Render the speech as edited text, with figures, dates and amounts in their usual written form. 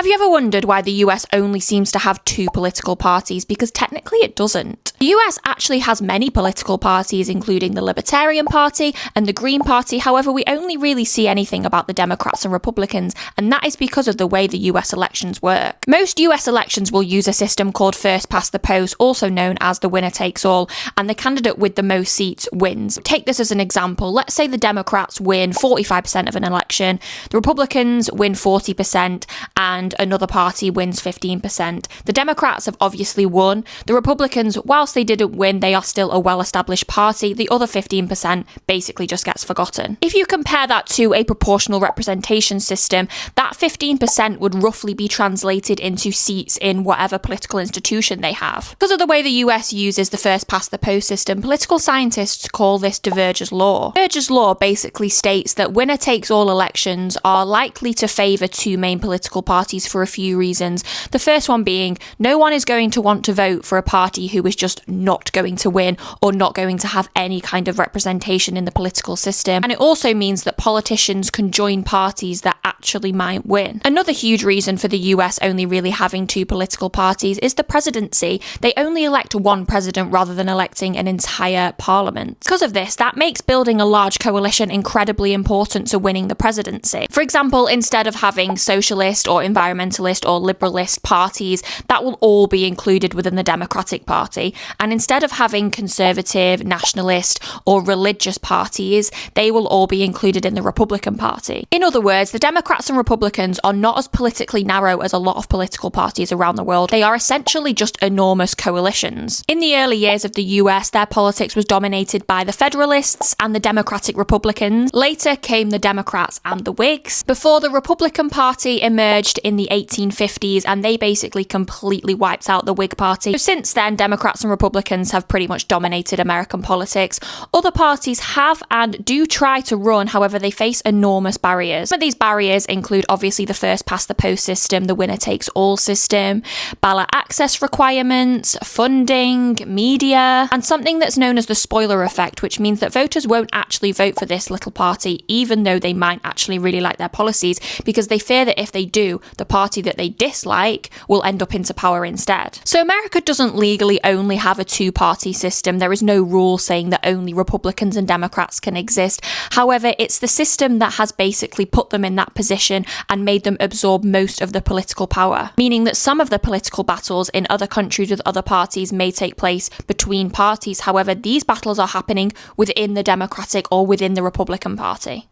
Have you ever wondered why the US only seems to have two political parties? Because technically it doesn't. The US actually has many political parties, including the Libertarian Party and the Green Party. However, we only really see anything about the Democrats and Republicans, and that is because of the way the US elections work. Most US elections will use a system called first past the post, also known as the winner takes all, and the candidate with the most seats wins. Take this as an example. Let's say the Democrats win 45% of an election, the Republicans win 40%, and another party wins 15%. The Democrats have obviously won. The Republicans, whilst they didn't win, they are still a well-established party. The other 15% basically just gets forgotten. If you compare that to a proportional representation system, that 15% would roughly be translated into seats in whatever political institution they have. Because of the way the US uses the first past the post system, political scientists call this Duverger's law. Duverger's law basically states that winner takes all elections are likely to favour two main political parties for a few reasons. The first one being, no one is going to want to vote for a party who is just not going to win or not going to have any kind of representation in the political system. And it also means that politicians can join parties that actually might win. Another huge reason for the US only really having two political parties is the presidency. They only elect one president rather than electing an entire parliament. Because of this, that makes building a large coalition incredibly important to winning the presidency. For example, instead of having socialist or environmentalist or liberalist parties, that will all be included within the Democratic Party. And instead of having conservative, nationalist or religious parties, they will all be included in the Republican Party. In other words, the Democrats and Republicans are not as politically narrow as a lot of political parties around the world. They are essentially just enormous coalitions. In the early years of the US, their politics was dominated by the Federalists and the Democratic Republicans. Later came the Democrats and the Whigs, before the Republican Party emerged in the 1850s, and they basically completely wiped out the Whig Party. So since then, Democrats and Republicans have pretty much dominated American politics. Other parties have and do try to run, however, they face enormous barriers. Some of these barriers include obviously the first past the post system, the winner takes all system, ballot access requirements, funding, media, and something that's known as the spoiler effect, which means that voters won't actually vote for this little party, even though they might actually really like their policies, because they fear that if they do, the party that they dislike will end up into power instead. So America doesn't legally only have a two-party system. There is no rule saying that only Republicans and Democrats can exist. However, it's the system that has basically put them in that position and made them absorb most of the political power, meaning that some of the political battles in other countries with other parties may take place between parties. However, these battles are happening within the Democratic or within the Republican Party.